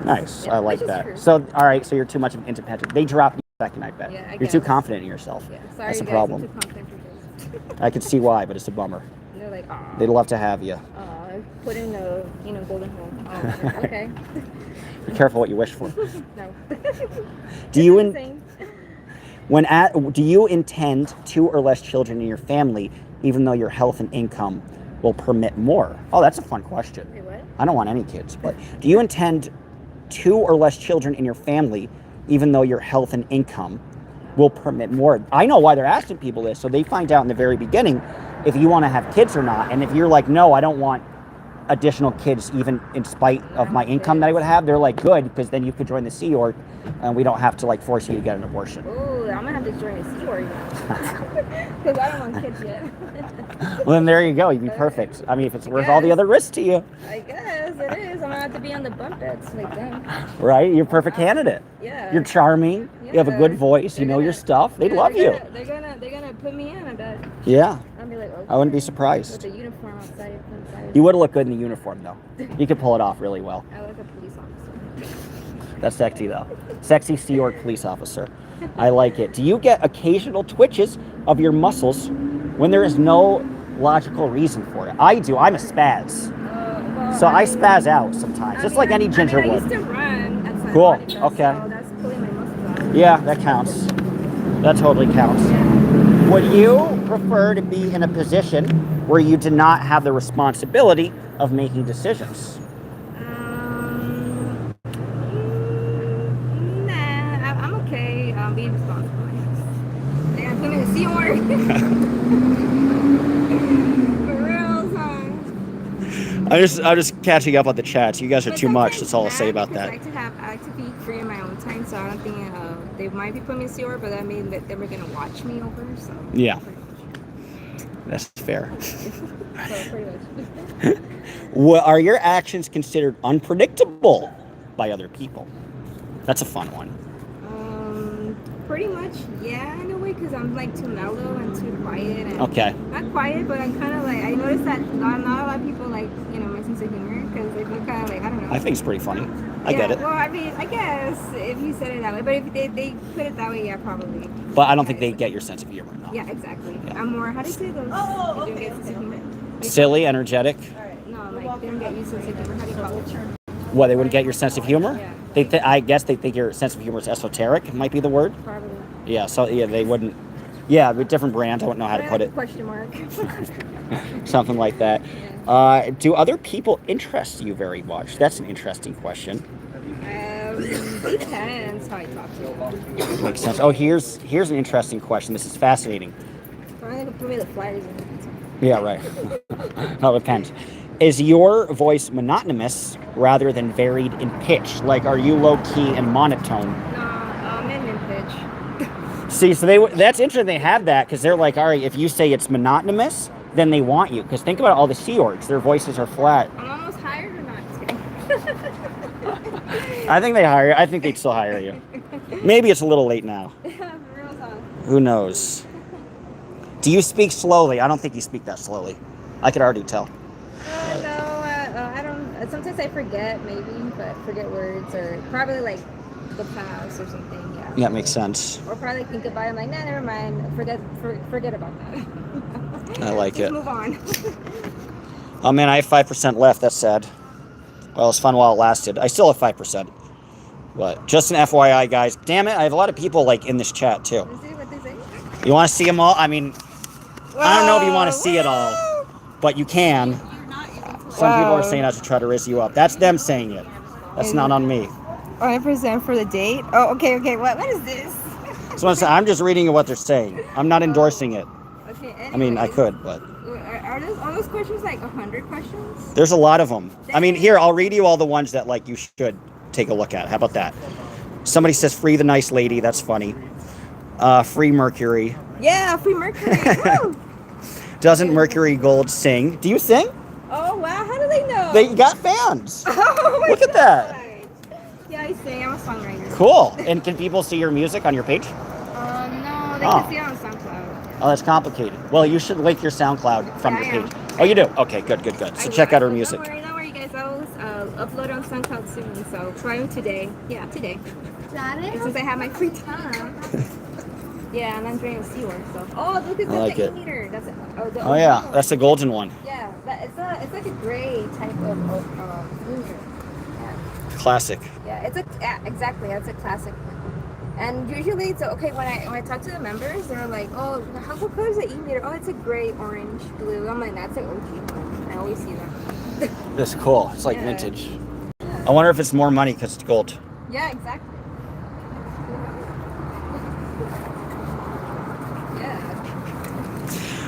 Nice. Yeah, I like that. True. So, all right. So you're too much of an independent. They dropped you second, I bet. Yeah, you're too confident in yourself. Yeah. Sorry, that's the guys, problem. I'm too confident for this. I can see why, but it's a bummer. And they're like, oh. They'd love to have you. Put in the golden hole. Oh, okay. Be careful what you wish for. No. Do you intend 2 or less children in your family, even though your health and income will permit more? Oh, that's a fun question. Wait, what? I don't want any kids, but do you intend 2 or less children in your family, even though your health and income will permit more? I know why they're asking people this, so they find out in the very beginning if you want to have kids or not. And if you're like, no, I don't want additional kids, even in spite of my income that I would have, they're like, good, because then you could join the Sea Org, and we don't have to like force you to get an abortion. Ooh, I'm gonna have to join the Sea Org because I don't want kids yet. Well, then there you go. You'd be perfect. I mean, if it's worth all the other risks to you. I guess it is. I'm gonna have to be on the bump beds like them. Right? You're a perfect candidate. Yeah. You're charming. Yeah. You have a good voice. You know your stuff. They'd love you. They're gonna put me in, I bet. Yeah. I'll be like, okay. I wouldn't be surprised. With the uniform outside. You would look good in the uniform, though. You could pull it off really well. I look a police officer. That's sexy, though. Sexy Sea Org police officer. I like it. Do you get occasional twitches of your muscles when there is no logical reason for it? I do. I'm a spaz. So I spaz out sometimes, just like any ginger would. I used to run at cool. Okay. So that's pulling my muscles out. Yeah, that counts. That totally counts. Yeah. Would you prefer to be in a position where you do not have the responsibility of making decisions? Nah, I'm okay being responsible. They gotta put me in the Sea Org. For real, son. I'm just catching up on the chats. You guys are too much. That's all I'll say about that. I like to be free in my own time, so I don't think they might be putting me in the Sea Org, but that means that they were gonna watch me over. So yeah. That's fair. So pretty much. Are your actions considered unpredictable by other people? That's a fun one. Pretty much, yeah, in a way, because I'm like too mellow and too quiet. And okay. Not quiet, but I'm kind of like, I noticed that not a lot of people like, my sense of humor, because they feel kind of like, I don't know. I think it's pretty funny. I get it. Well, I mean, I guess if you said it that way, but if they put it that way, yeah, probably. But I don't think they get your sense of humor. No. Yeah, exactly. Yeah. I'm more, how do you say those? Oh, okay. Silly, Silly, energetic. All right. No, like They don't get your sense of humor. How do you call it? What, they wouldn't get your sense of humor? Yeah. I guess they think your sense of humor is esoteric, might be the word. Probably. Yeah, so yeah, they wouldn't. Yeah, with different brands, I don't know how to put it. Question mark. Something like that. Do other people interest you very much? That's an interesting question. Depends how I talk to you. Makes sense. Oh, here's an interesting question. This is fascinating. Probably put me the flyers in. Yeah, right. That depends. Is your voice monotonous rather than varied in pitch? Like, are you low key and monotone? No, I'm in pitch. See, so that's interesting. They have that because they're like, all right, if you say it's monotonous, then they want you. Because think about all the Sea Orgs; their voices are flat. I'm almost hired or not? Just kidding. I think they hire. I think they'd still hire you. Maybe it's a little late now. Who knows? Do you speak slowly? I don't think you speak that slowly. I could already tell. I don't. Sometimes I forget, maybe, but forget words or probably like the past or something. Yeah. Yeah, it makes sense. Or probably think about it. I'm like, nah, never mind. Forget about that. I like Just it. move on. Oh man, I have 5% left. That's sad. Well, it was fun while it lasted. I still have 5%. But just an FYI, guys. Damn it, I have a lot of people like in this chat too. Let's see what they say. You want to see them all? I mean, I don't know if you want to see it all, but you can. Some people are saying that to try to raise you up. That's them saying it. That's not on me. 100% for the date. Oh, okay. What is this? So I'm just reading what they're saying. I'm not endorsing it. Okay. Anyways, I mean, I could, but are those questions like 100 questions? there's a lot of them. I mean, here, I'll read you all the ones that like you should take a look at. How about that? Somebody says free the nice lady. That's funny. Free Mercury. Yeah, free Mercury. Woo! Doesn't Mercury Gold sing? Do you sing? Oh wow, how do they know? They got fans. Oh my Look at that. Yeah, I sing. I'm a songwriter. Cool. And can people see your music on your page? No, they can see it on SoundCloud. Oh, that's complicated. Well, you should link your SoundCloud from your page. Oh, you do? Okay, good. So check out her music. Don't worry, guys. I will upload on SoundCloud soon. So try today. Yeah, today. Since I have my free time. Yeah, and I'm doing a Sea Org, so. Oh, look at like the it. e-meter. That's it. Oh yeah, that's the golden one. Yeah, it's like a gray type of meter. Yeah. Classic. Yeah, exactly. That's a classic one. And usually it's okay when I talk to the members, they're like, oh, what color is the e-meter? Oh, it's a gray, orange, blue. I'm like, that's an OG one. I always see that. That's cool. It's like vintage. I wonder if it's more money because it's gold. Yeah, exactly.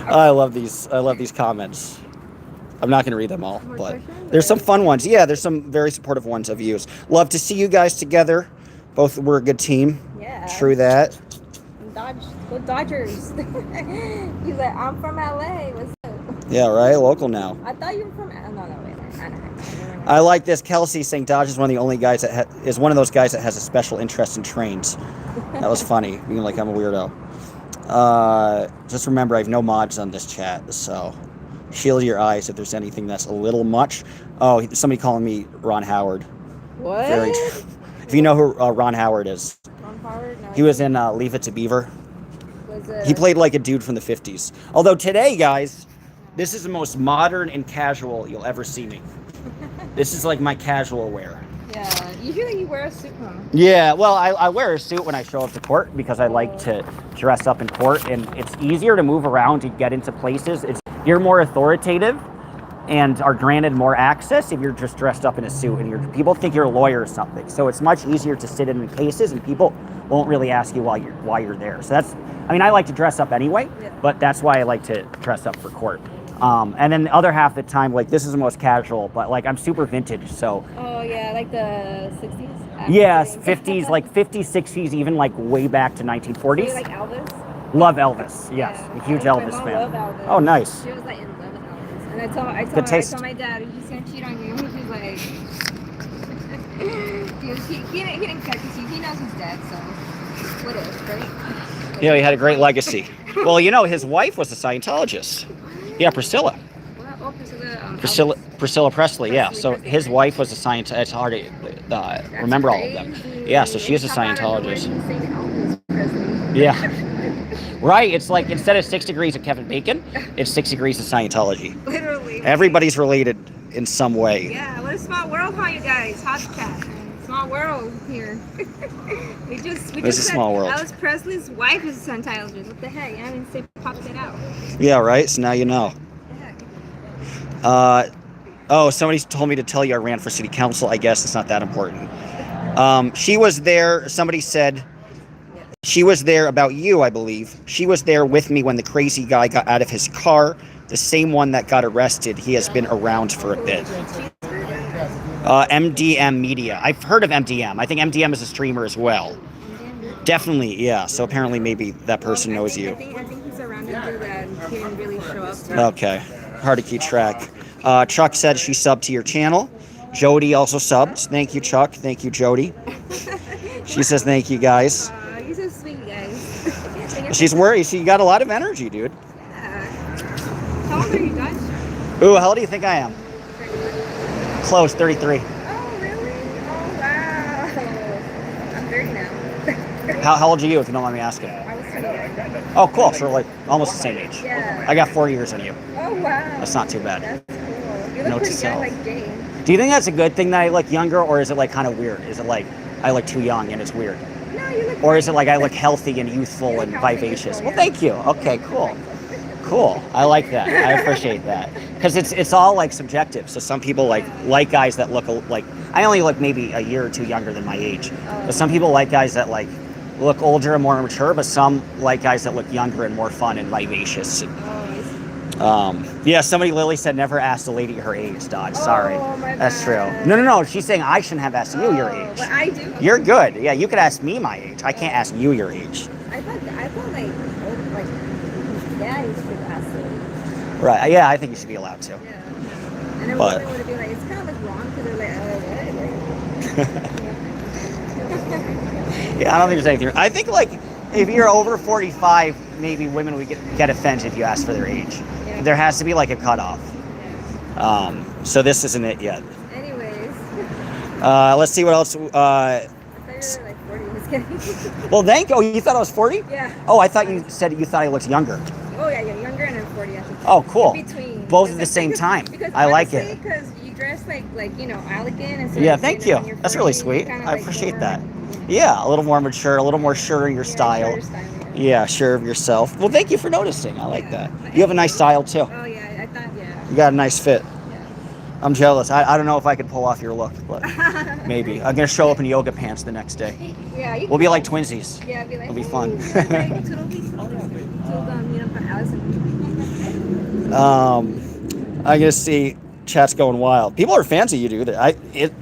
I love these comments. I'm not going to read them all, but there's some fun ones. Yeah, there's some very supportive ones of views. Love to see you guys together. Both were a good team. Yeah. True that. Go Dodgers. He's like, I'm from LA. What's up? Yeah, right. Local now. I thought you were from. No, wait. I like this. Kelsey saying Dodge is one of the only guys that is one of those guys that has a special interest in trains. That was funny. Being like I'm a weirdo. Just remember, I have no mods on this chat, so shield your eyes if there's anything that's a little much. Oh, somebody calling me Ron Howard. What? Very true. If you know who Ron Howard is. Ron Howard? No, he was in Leave It to Beaver. He played like a dude from the 50s. Although today, guys, this is the most modern and casual you'll ever see me. This is like my casual wear. Yeah, usually you wear a suit, huh? Yeah, well, I wear a suit when I show up to court because I like to dress up in court, and it's easier to move around to get into places. You're more authoritative and are granted more access if you're just dressed up in a suit, and people think you're a lawyer or something. So it's much easier to sit in cases, and people won't really ask you why you're there. So I like to dress up anyway, but that's why I like to dress up for court. And then the other half of the time, like, this is the most casual, but like I'm super vintage, so. Oh yeah, like the 60s? Yes, 50s, like 50s, 60s, even like way back to 1940s. So you like Elvis? Love Elvis, yes. Yeah. A huge My Elvis mom fan. loved Elvis. Oh, nice. She was like in love with Elvis. And I told my dad, he's gonna cheat on you. He was like, he didn't care because he knows he's dead, so what is, right? You know, he had a great legacy. Well, you know, his wife was a Scientologist. Yeah, Priscilla. Oh, Priscilla Presley, yeah. So his wife was a Scientologist. It's hard to remember all of them. Yeah, so she is a Scientologist. Yeah. Right, it's like instead of 6 degrees of Kevin Bacon, it's 6 degrees of Scientology. Literally. Everybody's related in some way. Yeah, what a small world, huh, you guys? Hot chat. Small world here. we just It's a small world. Elvis Presley's wife is a Scientologist. What the heck? I mean, they popped it out. Yeah, right? So now you know. Oh, somebody told me to tell you I ran for city council. I guess it's not that important. She was there. Somebody said she was there about you, I believe. She was there with me when the crazy guy got out of his car. The same one that got arrested. He has been around for a bit. MDM Media. I've heard of MDM. I think MDM is a streamer as well. Definitely, yeah. So apparently maybe that person knows you. I think he's around and that he didn't really show up. Okay. Hard to keep track. Chuck said she subbed to your channel. Jody also subbed. Thank you, Chuck. Thank you, Jody. She says thank you, guys. You're so sweet, guys. She's worried. She got a lot of energy, dude. Yeah. How old are you, Dutch? Ooh, how old do you think I am? Close, 33. Oh, really? Oh, wow. I'm 30 now. How old are you, if you don't mind me asking? I was 28. Oh, cool. So we're like almost the same age. Yeah. I got 4 years on you. Oh, wow. That's not too bad. That's cool. You look Note to pretty young, self. like gay. Do you think that's a good thing that I look younger, or is it like kind of weird? Is it like I look too young and it's weird? No, you look Or is it like I look healthy and youthful You and look healthy, vivacious? youthful, Well, yeah. thank you. Okay, cool. Cool. I like that. I appreciate that. Because it's all like subjective. So some people like guys that look like, I only look maybe a year or two younger than my age. But some people like guys that like look older and more mature, but some like guys that look younger and more fun and vivacious. Yeah, somebody, Lily said, never asked a lady her age, Dodge. Sorry. Oh, my That's true. bad. No. She's saying I shouldn't have asked you your age. But I do. You're good. Yeah, you could ask me my age. I can't ask you your age. I thought like daddies should ask it. Right. Yeah, I think you should be allowed to. Yeah. And then But- women would be like, it's kind of like wrong because they're like, Yeah, I don't think there's anything. I think like if you're over 45, maybe women would get offended if you ask for their age. Yeah. There has to be like a cutoff. So this isn't it yet. Anyways, Let's see what else. I thought you were like 40. Just kidding. Well, oh, you thought I was 40? Yeah. Oh, I thought you said you thought I looked younger. Oh yeah, younger and then 40. I think. Oh, cool. In between. Both at the same time. Because I like it. Because you dress like elegant and so. Yeah, thank you. That's really sweet. I appreciate that. Yeah, a little more mature, a little more sure in your style. Yeah, sure of yourself. Well, thank you for noticing. I like that. You have a nice style too. Oh yeah, I thought You got a nice fit. Yeah. I'm jealous. I don't know if I could pull off your look, but maybe. I'm gonna show up in yoga pants the next day. Yeah. We'll be like twinsies. Yeah, be like. It'll be fun. I'm gonna see chat's going wild. People are fans of you, dude.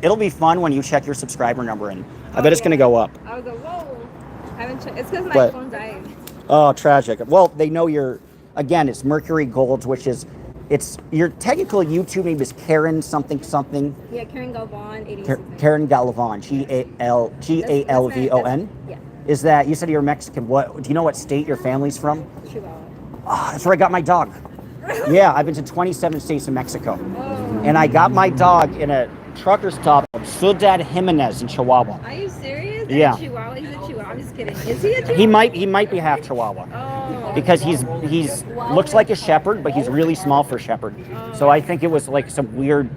It'll be fun when you check your subscriber number, and I bet it's gonna go up. I'll go. Whoa. I haven't checked. It's because my But- phone died. Oh, tragic. Well, they know again, it's Mercury Gold, which is, your technical YouTube name is Karen something. Yeah, Karen Galvan, 86. Karen Galvan, Galvon. Yeah. Is that, you said you're Mexican. Do you know what state your family's from? Chihuahua. Oh, that's where I got my dog. Yeah, I've been to 27 states in Mexico. Oh. And I got my dog in a trucker stop in Ciudad Jimenez in Chihuahua. Are you serious? Yeah. Chihuahua? He's a Chihuahua. I'm just kidding. Is he a Chihuahua? He might be half Chihuahua. Oh. Because he's looks like a shepherd, but he's really small for shepherd. So I think it was like some weird,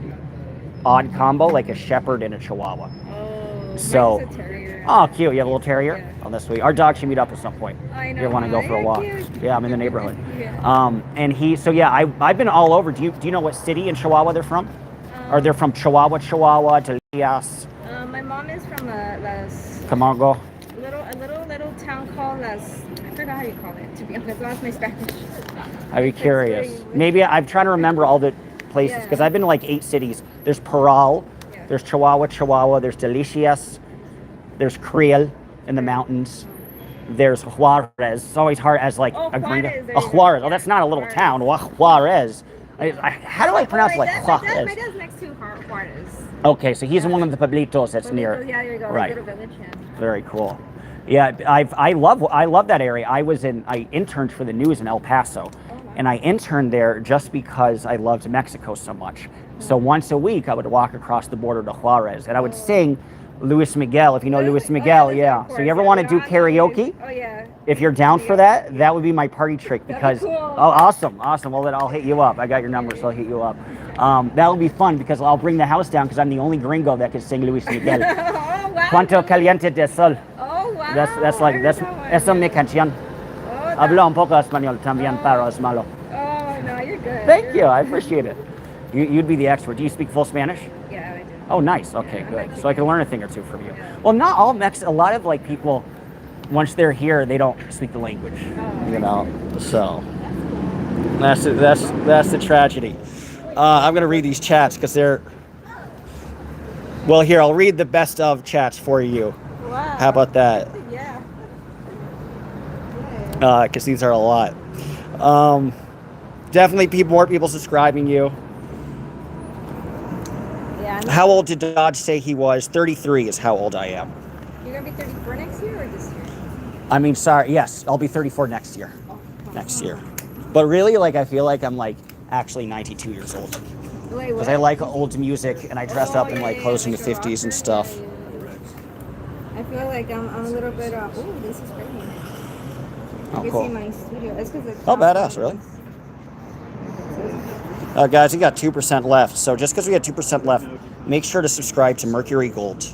odd combo, like a shepherd and a Chihuahua. Oh. So- Mine's a terrier. Oh, cute. You have a little terrier? Yeah. Oh, that's sweet. Our dog should meet up at some point. I know. You want to go for a Yeah, walk? cute. Yeah, I'm in the neighborhood. Yeah. And I've been all over. Do you know what city in Chihuahua they're from? Or they're from Chihuahua, Delicias, My mom is from Las Camargo? a little town called Las. I forgot how you call it. To be honest, that's my Spanish. I'd be curious. very- Maybe I'm trying to remember all the places because Yeah. I've been to like 8 cities. There's Parral, Yeah. there's Chihuahua, there's Delicias, there's Creel in the mountains, there's Juarez. It's always hard as like Oh, a green. Juarez, there A you go. Juarez. Oh, Yeah, that's not a little Juarez. town. Juarez. How do I pronounce my like dad, Juarez? My dad's next to Juarez. Okay, so he's in one of the pueblitos that's near. Yeah, there you go. Right. Little village, yeah. Very cool. Yeah, I love that area. I interned for the news in El Paso, wow. and I interned there just because I loved Mexico so much. So once a week I would walk across the border to Juarez, and I would sing Luis Miguel, if you know Luis Miguel. Yeah. So you ever want to do karaoke? Oh yeah. If you're down for that, that would be my party trick That'd be because cool. oh, awesome. Well, then I'll hit you up. I got your number, so I'll hit you up. That'll be fun because I'll bring the house down because I'm the only gringo that can sing Luis Miguel. Oh, wow. Cuanto caliente de sol. Oh, wow. That's like, that's, esa es mi canción. Oh, Hablo un poco español también, pero es malo. Oh, no, you're good. Thank you, I appreciate it. You'd be the expert. Do you speak full Spanish? Yeah, I do. Oh, nice. Okay, good. So I can learn a thing or two from you. Well, not all a lot of like people, once they're here, they don't speak the language. You know, so that's the tragedy. I'm gonna read these chats because they're. Well, here I'll read the best of chats for you. Wow. How about that? Yeah. Because these are a lot. Definitely more people subscribing you. Yeah. How old did Dodge say he was? 33 is how old I am. You're gonna be 34 next year or this year? I mean, sorry. Yes, I'll be 34 next year. Next year. But really, like, I feel like I'm like actually 92 years old. Wait, Because I like old music and I dress up in like clothes from the 50s and stuff. I feel like I'm a little bit. Oh, this is pretty. Oh, You cool. can see my studio. It's because Oh, badass, really? Guys, we got 2% left. So just because we had 2% left, make sure to subscribe to Mercury Gold.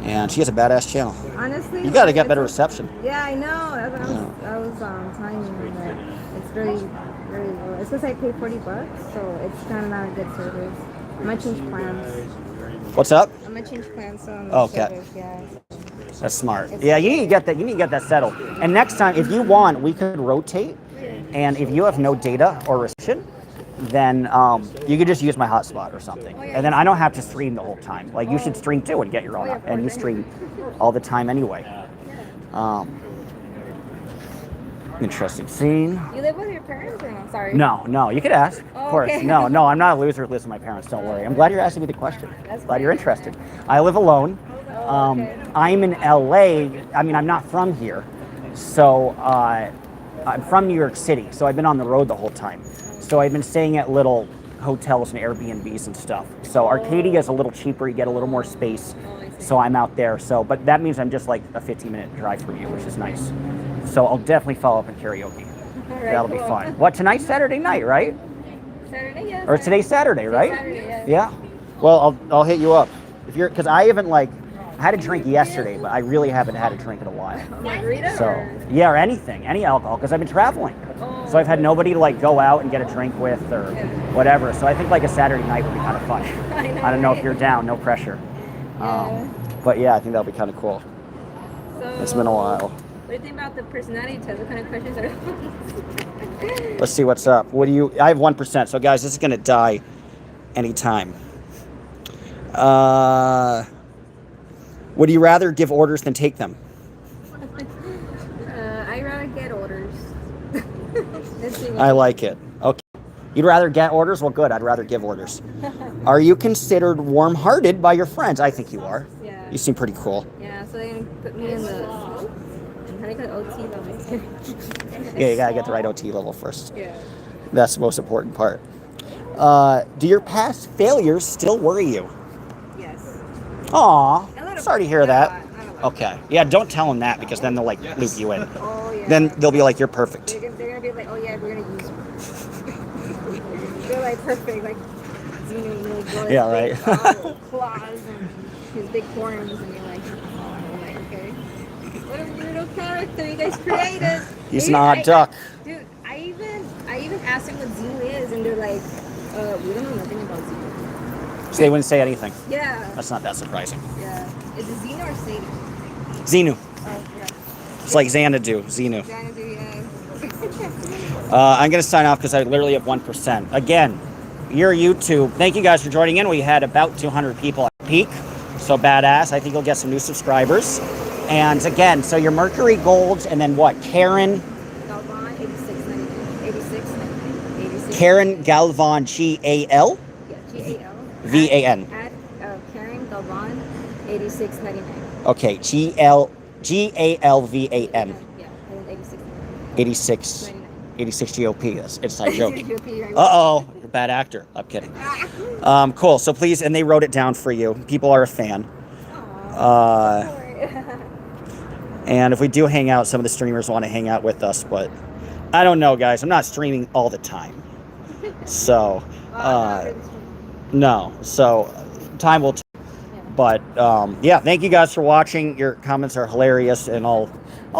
And she has a badass channel. Honestly, You got to get better reception. Yeah, I know. That's what I was telling you that it's very low. It's because I paid $40, so it's kind of not a good service. I'm gonna change plans. What's up? I'm gonna change plans on the Okay. service. Yeah. That's smart. Yeah, you need to get that. You need to get that settled. And next time, if you want, we could rotate. And if you have no data or restriction, then you could just use my hotspot or something. And then I don't have to stream the whole time. Like, you should stream too and get your own. And you stream all the time anyway. Interesting scene. You live with your parents or no? Sorry. No, you could ask. Oh, Of course. okay. No, I'm not a loser who lives with my parents. Don't worry. I'm glad you're asking me the question. That's Glad great. you're interested. I live alone. Okay. I'm in LA. I mean, I'm not from here. So I'm from New York City. So I've been on the road the whole time. So I've been staying at little hotels and Airbnbs and stuff. So Arcadia is a little cheaper. You get a little more space. So I'm out there. So, but that means I'm just like a 15-minute drive from you, which is nice. So I'll definitely follow up in karaoke. All right, That'll be cool. fun. What, tonight's Saturday night, right? Saturday, yes. Or today's Saturday, right? Saturday, yes. Yeah. Well, I'll hit you up if you're, because I haven't I had a drink yesterday, but I really haven't had a drink in a while. Margarita? So or? yeah, or anything, any alcohol, because I've been traveling. Oh. So I've had nobody to go out and get a drink with or whatever. So I think a Saturday night would be kind of fun. I don't know if you're down, no pressure. But yeah, I think that'll be kind of cool. So, It's been a while. What do you think about the personality test? What kind of questions are Let's see what's up. I have 1%. So guys, this is going to die anytime. Would you rather give orders than take them? I'd rather get orders. Let's see what I like it. Okay. You'd rather get orders? Well, good. I'd rather give orders. Are you considered warm-hearted by your friends? I think you are. Yeah. You seem pretty cool. Yeah, so they put me in the how do you call it, OT level? Yeah, you gotta get the right OT level first. Yeah. That's the most important part. Do your past failures still worry you? Yes. Aw, A little sorry to bit, hear not a that. lot, not a lot. Okay. Yeah, don't tell them that because then they'll loop you in. Oh yeah. Then they'll be like, you're perfect. they're gonna be like, oh yeah, we're gonna use you. They're like perfect, like Xeno, Yeah, right. claws and his big horns, and you're like, oh, like, okay. What a weirdo character you guys created. He's Dude, not duck. Dude, I even asked them what Xeno is, and they're like, we don't know nothing about Xeno. So they wouldn't say anything. Yeah. That's not that surprising. Yeah. Is it Xeno or Sadie? Xenu. Oh, yeah. It's like Xanadu. Xenu. Xanadu, yeah. I'm going to sign off because I literally have 1%. Again, your YouTube. Thank you guys for joining in. We had about 200 people at peak. So badass. I think you'll get some new subscribers. And again, so your Mercury Gold and then what? Karen. Galvan, 86. Karen Galvan, G-A-L? Yeah, G-A-L. V-A-N. At Karen Galvan, 86.99. Okay, G-A-L-V-A-N. Yeah, and then 86. 86 GOP. That's inside joke. right? Uh-oh. You're a bad actor. I'm kidding. Cool. So please, and they wrote it down for you. People are a fan. And if we do hang out, some of the streamers want to hang out with us, but I don't know, guys. I'm not streaming all the time. So, Well, I'm not really sure. no. So, time will tell. Yeah. But yeah, thank you guys for watching. Your comments are hilarious, and I'll